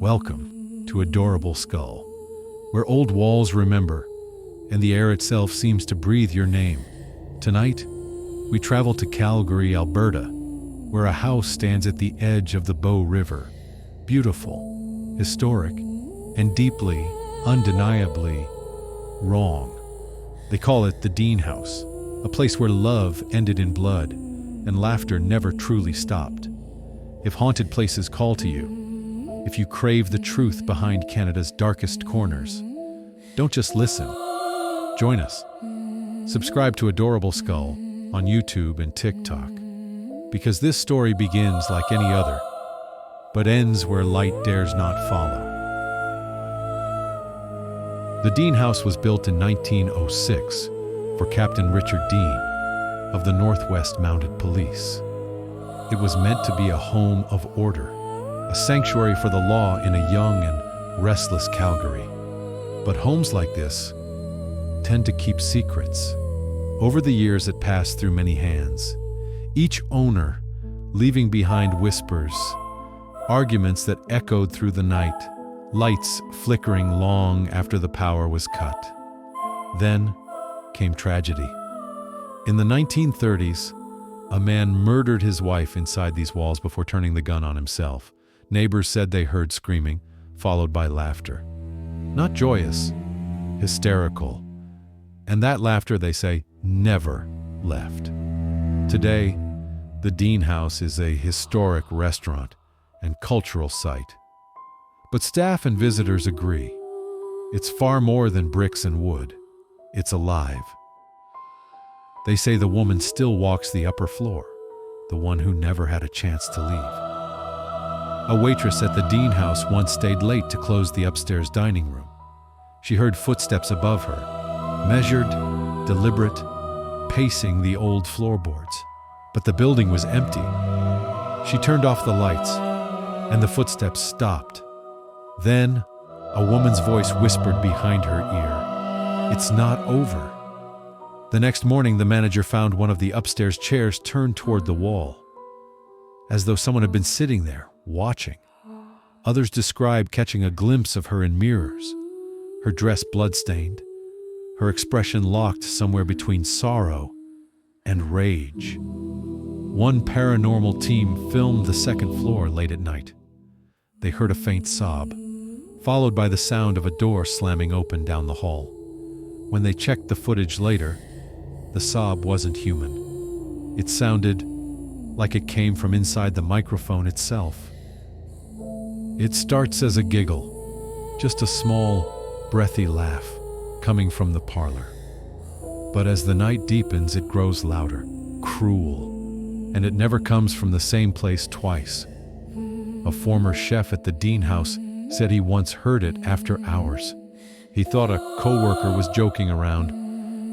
Welcome to Adorable Skull, where old walls remember, and the air itself seems to breathe your name. Tonight, we travel to Calgary, Alberta, where a house stands at the edge of the Bow River. Beautiful, historic, and deeply, undeniably wrong. They call it the Deane House, a place where love ended in blood and laughter never truly stopped. If haunted places call to you, if you crave the truth behind Canada's darkest corners, don't just listen. Join us. Subscribe to Adorable Skull on YouTube and TikTok, because this story begins like any other, but ends where light dares not follow. The Deane House was built in 1906 for Captain Richard Deane of the Northwest Mounted Police. It was meant to be a home of order, a sanctuary for the law in a young and restless Calgary. But homes like this tend to keep secrets. Over the years, it passed through many hands, each owner leaving behind whispers, arguments that echoed through the night, lights flickering long after the power was cut. Then came tragedy. In the 1930s, a man murdered his wife inside these walls before turning the gun on himself. Neighbors said they heard screaming, followed by laughter. Not joyous, hysterical. And that laughter, they say, never left. Today, the Deane House is a historic restaurant and cultural site. But staff and visitors agree. It's far more than bricks and wood. It's alive. They say the woman still walks the upper floor, the one who never had a chance to leave. A waitress at the Deane House once stayed late to close the upstairs dining room. She heard footsteps above her, measured, deliberate, pacing the old floorboards. But the building was empty. She turned off the lights, and the footsteps stopped. Then, a woman's voice whispered behind her ear, "It's not over." The next morning, the manager found one of the upstairs chairs turned toward the wall, as though someone had been sitting there, watching. Others described catching a glimpse of her in mirrors, her dress bloodstained, her expression locked somewhere between sorrow and rage. One paranormal team filmed the second floor late at night. They heard a faint sob, followed by the sound of a door slamming open down the hall. When they checked the footage later, the sob wasn't human. It sounded like it came from inside the microphone itself. It starts as a giggle, just a small, breathy laugh coming from the parlor. But as the night deepens, it grows louder, cruel, and it never comes from the same place twice. A former chef at the Deane House said he once heard it after hours. He thought a coworker was joking around,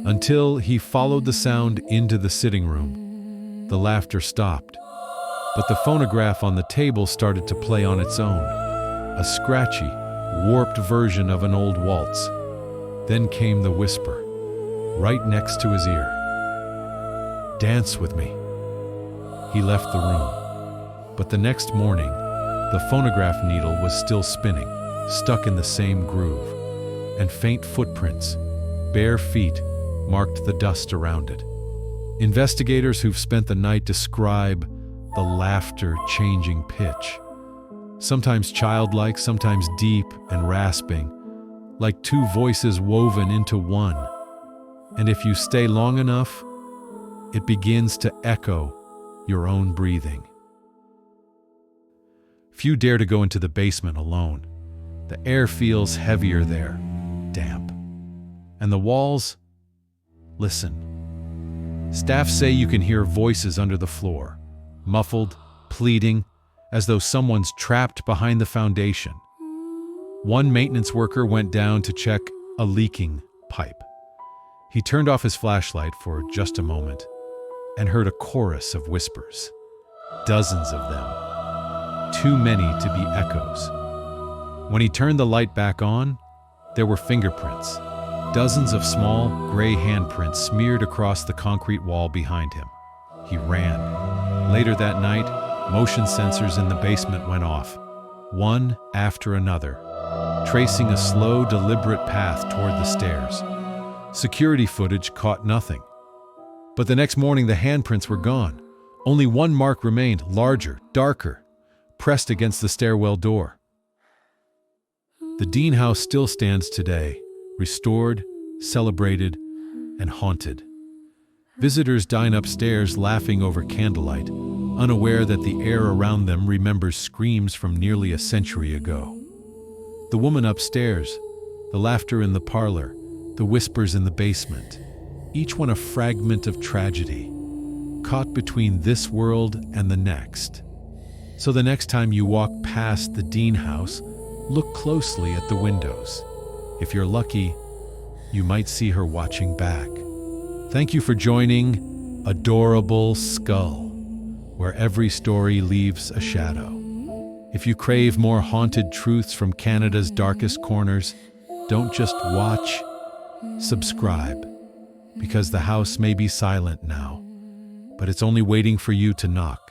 until he followed the sound into the sitting room. The laughter stopped, but the phonograph on the table started to play on its own, a scratchy, warped version of an old waltz. Then came the whisper, right next to his ear, "Dance with me." He left the room, but the next morning, the phonograph needle was still spinning, stuck in the same groove, and faint footprints, bare feet, marked the dust around it. Investigators who've spent the night describe the laughter changing pitch, sometimes childlike, sometimes deep and rasping, like two voices woven into one. And if you stay long enough, it begins to echo your own breathing. Few dare to go into the basement alone. The air feels heavier there, damp. And the walls, listen. Staff say you can hear voices under the floor, muffled, pleading, as though someone's trapped behind the foundation. One maintenance worker went down to check a leaking pipe. He turned off his flashlight for just a moment and heard a chorus of whispers, dozens of them, too many to be echoes. When he turned the light back on, there were fingerprints, dozens of small, gray handprints smeared across the concrete wall behind him. He ran. Later that night, motion sensors in the basement went off. one after another, tracing a slow, deliberate path toward the stairs. Security footage caught nothing. But the next morning, the handprints were gone. Only one mark remained, larger, darker, pressed against the stairwell door. The Deane house still stands today, restored, celebrated, and haunted. Visitors dine upstairs laughing over candlelight, unaware that the air around them remembers screams from nearly a century ago. The woman upstairs, the laughter in the parlor, the whispers in the basement, each one a fragment of tragedy, caught between this world and the next. So the next time you walk past the Deane house, look closely at the windows. If you're lucky, you might see her watching back. Thank you for joining Adorable Skull, where every story leaves a shadow. If you crave more haunted truths from Canada's darkest corners, don't just watch, subscribe, because the house may be silent now, but it's only waiting for you to knock.